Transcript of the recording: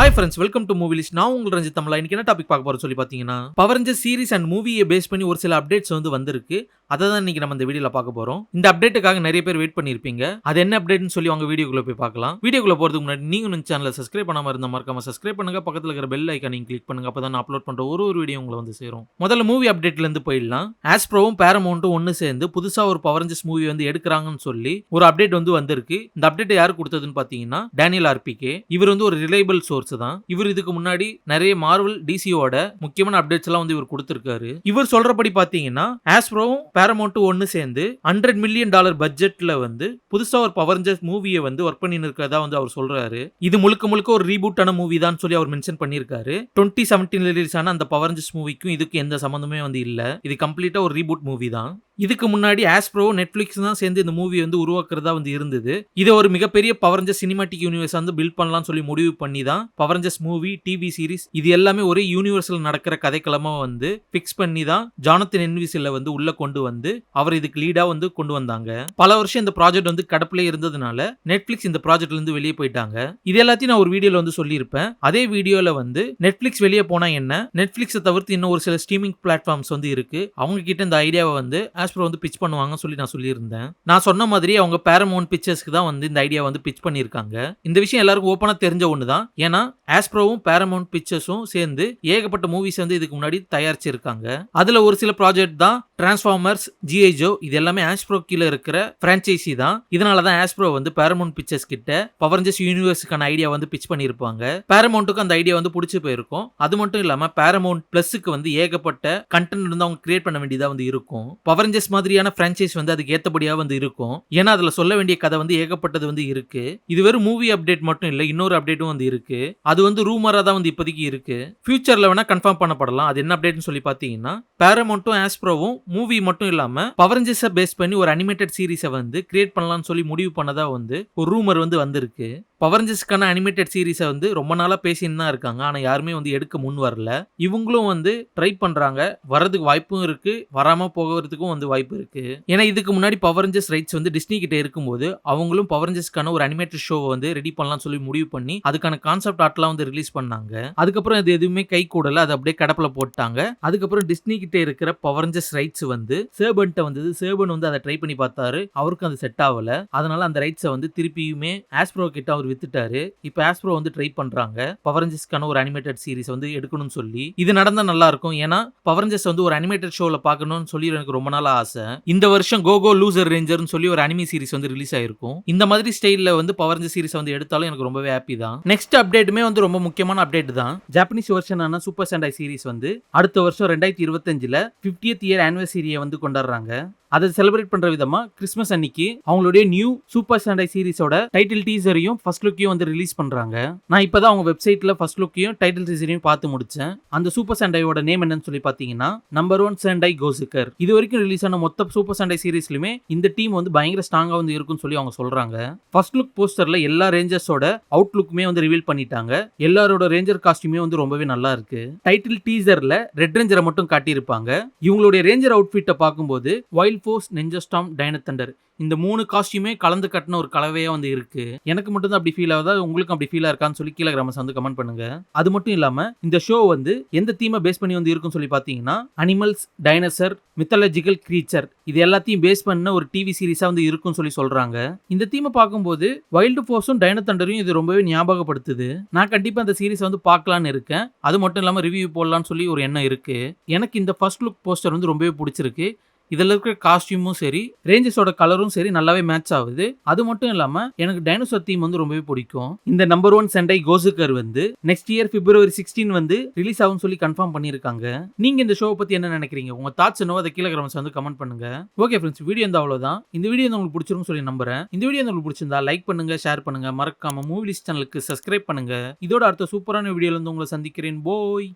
Hi friends, welcome to movie list. நான் உங்கள் ரஞ்சித் தமிழா. இன்னைக்கு என்ன டாபிக் பார்க்க போறோம் சொல்லி பார்த்தீங்கன்னா, பவர் ரேஞ்சர்ஸ் சீரிஸ் அண்ட் மூவியை பேஸ் பண்ணி ஒரு சில அப்டேட்ஸ் வந்து வந்திருக்கு. அதை தான் இன்னைக்கு நம்ம இந்த வீடியோல பார்க்க போறோம். இந்த அப்டேட்டுக்காக நிறைய பேர் வெயிட் பண்ணியிருப்பீங்க. அது என்ன அப்டேட்னு சொல்லி அவங்க வீடியோக்குள்ள போய் பார்க்கலாம். வீடியோக்குள்ள போறதுக்கு முன்னாடி நீங்க நம்ம சேனலை சப்ஸ்கிரைப் பண்ணாம இருந்தா மறக்காம சப்ஸ்கிரைப் பண்ணுங்க. பக்கத்துல இருக்கிற பெல் ஐகானையும் கிளிக் பண்ணுங்க. அப்பதான் நான் அப்லோட் பண்ற ஒரு வீடியோ உங்களை வந்து சேரும். முதல்ல மூவி அப்டேட்ல இருந்து போயிடலாம். ஆஸ்ப்ரோவும் பேரமௌண்ட்டும் ஒன்னு சேர்ந்து புதுசா ஒரு பவர் ரேஞ்சர்ஸ் மூவி வந்து எடுக்கிறாங்கன்னு சொல்லி ஒரு அப்டேட் வந்து வந்திருக்கு. இந்த அப்டேட் யாரு கொடுத்ததுன்னு பாத்தீங்கன்னா டேனியல் ஆர்பிகே. இவர் வந்து ஒரு ரிலையபிள் சோர்ஸ் தான். இவர் இதுக்கு முன்னாடி நிறைய மார்வல் டிசியோட முக்கியமான அப்டேட்ஸ் எல்லாம் வந்து இவர் கொடுத்திருக்காரு. இவர் சொல்றபடி பாத்தீங்கன்னா ஆஸ்ப்ரோவும் பேரமௌண்ட் ஒன்னு சேர்ந்து $100 மில்லியன் பட்ஜெட்ல வந்து புதுசா ஒரு பவர் ரேஞ்சர்ஸ் மூவியை வந்து ஒர்க் பண்ணி இருக்கிறதா வந்து அவர் சொல்றாரு. இது முழுக்க முழுக்க ஒரு ரீபூட்டான மூவி தான் சொல்லி அவர் மென்ஷன் பண்ணிருக்காரு. 2017 ரிலீஸ் ஆன அந்த பவர் ரேஞ்சர்ஸ் மூவிக்கும் இதுக்கு எந்த சம்பந்தமே வந்து இல்ல. இது கம்ப்ளீட்டா ஒரு ரீபூட் மூவி தான். இதுக்கு முன்னாடி ஆஸ்ப்ரோ நெட்ஃபிளிக்ஸ் தான் சேர்ந்து இந்த மூவி வந்து உருவாக்குறதா வந்து இருந்தது. இதை ஒரு மிகப்பெரிய பவர் ரேஞ்சர்ஸ் சினிமாட்டிக் யூனிவர்ஸ் வந்து பில்ட் பண்ணலாம்னு சொல்லி முடிவு பண்ணி தான் power Rangers movie, TV series இது எல்லாமே ஒரே யூனிவர்ஸ்ல நடக்கிற கதைக்களமா வந்து பிக்ஸ் பண்ணி தான் ஜானத்தன் என்விசில வந்து உள்ள கொண்டு வந்து அவர் இதுக்கு லீடா வந்து கொண்டு வந்தாங்க. பல வருஷம் இந்த ப்ராஜெக்ட் வந்து கடப்பிலே இருந்ததுனால நெட்ஃபிளிக்ஸ் இந்த ப்ராஜெக்ட்ல இருந்து வெளியே போயிட்டாங்க. இது எல்லாத்தையும் நான் ஒரு வீடியோல வந்து சொல்லியிருப்பேன். அதே வீடியோல வந்து நெட்ஃபிளிக்ஸ் வெளியே போனா என்ன, நெட்ஃபிளிக்ஸை தவிர்த்து இன்னும் ஒரு சில ஸ்ட்ரீமிங் பிளாட்ஃபார்ம்ஸ் வந்து இருக்கு, அவங்க கிட்ட இந்த ஐடியாவை வந்து ஆஸ்ப்ரோ வந்து பிட்ச் பண்ணுவாங்கன்னு சொல்லி நான் சொல்லியிருந்தேன். நான் சொன்ன மாதிரி அவங்க பேரமௌண்ட் பிக்சர்ஸ்க்கு தான் வந்து இந்த ஐடியா வந்து பிட்ச் பண்ணியிருக்காங்க. இந்த விஷயம் எல்லாருக்கும் ஓப்பனா தெரிஞ்ச ஒன்று தான். ஏன்னா ஆஸ்ப்ரோவும் பேரமௌண்ட் பிக்சர்ஸும் சேர்ந்து ஏகப்பட்ட மூவிஸ் வந்து இதுக்கு முன்னாடி தயாரிச்சிருக்காங்க. அதுல ஒரு சில ப்ராஜெக்ட் தான் டிரான்ஸ்ஃபார்மர்ஸ், ஜிஐ ஜோ, இது எல்லாமே ஆஸ்ப்ரோ கீழ இருக்கிற பிரான்ச்சைசி தான். இதனால தான் ஆஸ்ப்ரோ வந்து பேரமௌண்ட் பிக்சர்ஸ் கிட்ட பவர் ரேஞ்சர்ஸ் யூனிவர்ஸ்க்கான ஐடியா வந்து பிட்ச் பண்ணியிருப்பாங்க. பேரமௌண்ட்டுக்கு அந்த ஐடியா வந்து பிடிச்சி போயிருக்கும். அது மட்டும் இல்லாம பேரமௌண்ட் பிளஸ்க்கு வந்து ஏகப்பட்ட கண்டென்ட் வந்து அவங்க கிரியேட் பண்ண வேண்டியதா வந்து இருக்கும். பவர் ரேஞ்சர்ஸ் மாதிரியான பிரான்ச்சைஸ் வந்து அதுக்கு ஏத்தபடியா வந்து இருக்கும். ஏன்னா அதுல சொல்ல வேண்டிய கதை வந்து ஏகப்பட்டது வந்து இருக்கு. இது வெறும் மூவி அப்டேட் மட்டும் இல்ல, இன்னொரு அப்டேட்டும் வந்து இருக்கு. அது வந்து ரூமரா தான் வந்து இப்போதைக்கு இருக்கு. ஃபியூச்சர்ல வேணா கன்ஃபார்ம் பண்ணப்படலாம். அது என்ன அப்டேட்னு சொல்லி பாத்தீங்கன்னா, பேரமௌண்ட்டும் ஆஸ்ப்ரோவும் மூவி மட்டும் இல்லாம பவர் ரேஞ்சர்ஸை பேஸ் பண்ணி ஒரு அனிமேட்டட் சீரிஸை வந்து கிரியேட் பண்ணலாம்னு சொல்லி முடிவு பண்ணதா வந்து ஒரு ரூமர் வந்து வந்திருக்கு. பவர் ரேஞ்சர்ஸ்க்கான அனிமேட்டட் சீரிஸை வந்து ரொம்ப நாளா பேசின்னு தான் இருக்காங்க. ஆனா யாருமே வந்து எடுக்க முன் வரல. இவங்களும் வந்து ட்ரை பண்றாங்க. வரதுக்கு வாய்ப்பும் இருக்கு, வராம போகிறதுக்கும் வந்து வாய்ப்பு இருக்கு. ஏன்னா இதுக்கு முன்னாடி பவர் ரேஞ்சர்ஸ் ரைட்ஸ் வந்து டிஸ்னி கிட்ட இருக்கும்போது அவங்களும் பவர் ரேஞ்சர்ஸ்க்கான ஒரு அனிமேட்டட் ஷோவை வந்து ரெடி பண்ணலாம் சொல்லி முடிவு பண்ணி அதுக்கான கான்செப்ட் ஆர்ட்லாம் வந்து ரிலீஸ் பண்ணாங்க. அதுக்கப்புறம் அது எதுவுமே கை கூடல, அது அப்படியே கடப்புல போட்டாங்க. அதுக்கப்புறம் டிஸ்னி கிட்ட இருக்கிற பவர் ரேஞ்சர்ஸ் ரைட்ஸ் வந்து சேபன்ட்ட வந்தது. சேபன் வந்து அதை ட்ரை பண்ணி பார்த்தாரு, அவருக்கு அது செட் ஆகல. அதனால அந்த ரைட்ஸை வந்து திருப்பியுமே ஆஸ்ப்ரோ கிட்ட அவர் வித்துட்டாரு. இப்போ ஆஸ்ப்ரோ வந்து ட்ரை பண்றாங்க பவர் ரேஞ்சர்ஸ்க்கான ஒரு அனிமேட்டட் சீரிஸ் வந்து எடுக்கணும்னு சொல்லி. இது நடந்தா நல்லா இருக்கும். ஏன்னா பவர் ரேஞ்சர்ஸ் வந்து ஒரு அனிமேட்டட் ஷோல பார்க்கணும்னு சொல்லி எனக்கு ரொம்ப நாள் ஆசை. இந்த வருஷம் கோகோ லூசர் ரேஞ்சர்னு சொல்லி ஒரு அனிமி சீரிஸ் வந்து ரிலீஸ் ஆயிருக்கும். இந்த மாதிரி ஸ்டைல்ல வந்து பவர் ரேஞ்சர் சீரிஸ் வந்து எடுத்தாலும் எனக்கு ரொம்பவே ஹாப்பி தான். நெக்ஸ்ட் அப்டேட்டுமே வந்து ரொம்ப முக்கியமான அப்டேட் தான். ஜாப்பனீஸ் வெர்ஷனான சூப்பர் சென்டை சீரிஸ் வந்து அடுத்த வருஷம் 2025ல 50th இயர் ஆனிவர்சரியை வந்து கொண்டாடுறாங்க. அதை செலிப்ரேட் பண்ற விதமா கிறிஸ்மஸ் அன்னைக்கு அவங்களுடைய நியூ சூப்பர் சென்டை சீரிஸோட டைட்டில் டீசரையும் ஃபர்ஸ்ட் லுக்கையும் வந்து ரிலீஸ் பண்றாங்க. நான் இப்பதான் அவங்க வெப்சைட்ல ஃபர்ஸ்ட் லுக்கையும் டைட்டில் டீசரையும் பார்த்து முடிச்சேன். அந்த சூப்பர் சென்டையோட நேம் என்னன்னு சொல்லி பாத்தீங்கன்னா நம்பர் 1 சென்டை கோசுக்கர். இது வரைக்கும் ரிலீஸ் ஆன மொத்த சூப்பர் சென்டை சீரிஸ்லயுமே இந்த டீம் வந்து பயங்கர ஸ்ட்ராங்கா வந்து இருக்கும்னு சொல்லி அவங்க சொல்றாங்க. ஃபர்ஸ்ட் லுக் போஸ்டர்ல எல்லா ரேஞ்சர்ஸோட அவுட் லுக்குமே வந்து ரிவீல் பண்ணிட்டாங்க. எல்லாரோட ரேஞ்சர் காஸ்டியூமே வந்து ரொம்பவே நல்லா இருக்கு. டைட்டில் டீசர்ல ரெட் ரேஞ்சரை மட்டும் காட்டியிருப்பாங்க. இவங்களுடைய ரேஞ்சர் அவுட்ஃபிட்டை பார்க்கும்போது wild force, ninja storm, dino Thunder இந்த 3 காஸ்டியூமே கலந்து கட்டின ஒரு கலவையா வந்து இருக்கு. எனக்கு மட்டும் தான் அப்படி ஃபீல் ஆகுதா, உங்களுக்கும் அப்படி ஃபீலா இருக்கான்னு சொல்லி கீழே கிராமஸ் வந்து கமெண்ட் பண்ணுங்க. அது மட்டும் இல்லாம இந்த ஷோ வந்து எந்த தீமை பேஸ் பண்ணி வந்து இருக்குன்னு சொல்லி பாத்தீங்கன்னா அனிமல்ஸ், டைனோசர், மித்தாலஜிக்கல் கிரீச்சர் இது எல்லாத்தையும் பேஸ் பண்ண ஒரு டிவி சீரிஸா வந்து இருக்குன்னு சொல்லி சொல்றாங்க. இந்த தீமை பார்க்கும்போது வைல்டு ஃபோர்ஸும் டைனோ தண்டரையும் இது ரொம்பவே ஞாபகப்படுத்துது. நான் கண்டிப்பா அந்த சீரிஸ் வந்து பார்க்கலான்னு இருக்கேன். அது மட்டும் இல்லாம ரிவ்யூ போடலாம்னு சொல்லி ஒரு எண்ணம் இருக்கு. எனக்கு இந்த ஃபர்ஸ்ட் லுக் போஸ்டர் வந்து ரொம்பவே பிடிச்சிருக்கு. இதில் இருக்கிற காஸ்டியூமும் சரி, ரேஞ்சஸோட கலரும் சரி நல்லாவே மேட்ச் ஆகுது. அது மட்டும் இல்லாம எனக்கு டைனோசர் தீம் வந்து ரொம்பவே பிடிக்கும். இந்த நம்பர் 1 சென்டை கோசுக்கர் வந்து நெக்ஸ்ட் இயர் February 16 வந்து ரிலீஸ் ஆகும் சொல்லி கன்ஃபார்ம் பண்ணிருக்காங்க. நீங்க இந்த ஷோ பத்தி என்ன நினைக்கிறீங்க? உங்க தாட்ஸ் என்னவோ அதை கீழே கிராமஸ் வந்து கமெண்ட் பண்ணுங்க. ஓகே ஃப்ரெண்ட்ஸ், வீடியோ வந்து அவ்வளவுதான். இந்த வீடியோ உங்களுக்கு பிடிச்சிருக்கும் சொல்லி நம்புறேன். இந்த வீடியோ உங்களுக்கு பிடிச்சிருந்தா லைக் பண்ணுங்க, ஷேர் பண்ணுங்க, மறக்காம மூவி லிஸ்ட் சேனலுக்கு சப்ஸ்கிரைப் பண்ணுங்க. இதோட அடுத்த சூப்பரான வீடியோல இருந்து உங்களை சந்திக்கிறேன். போய்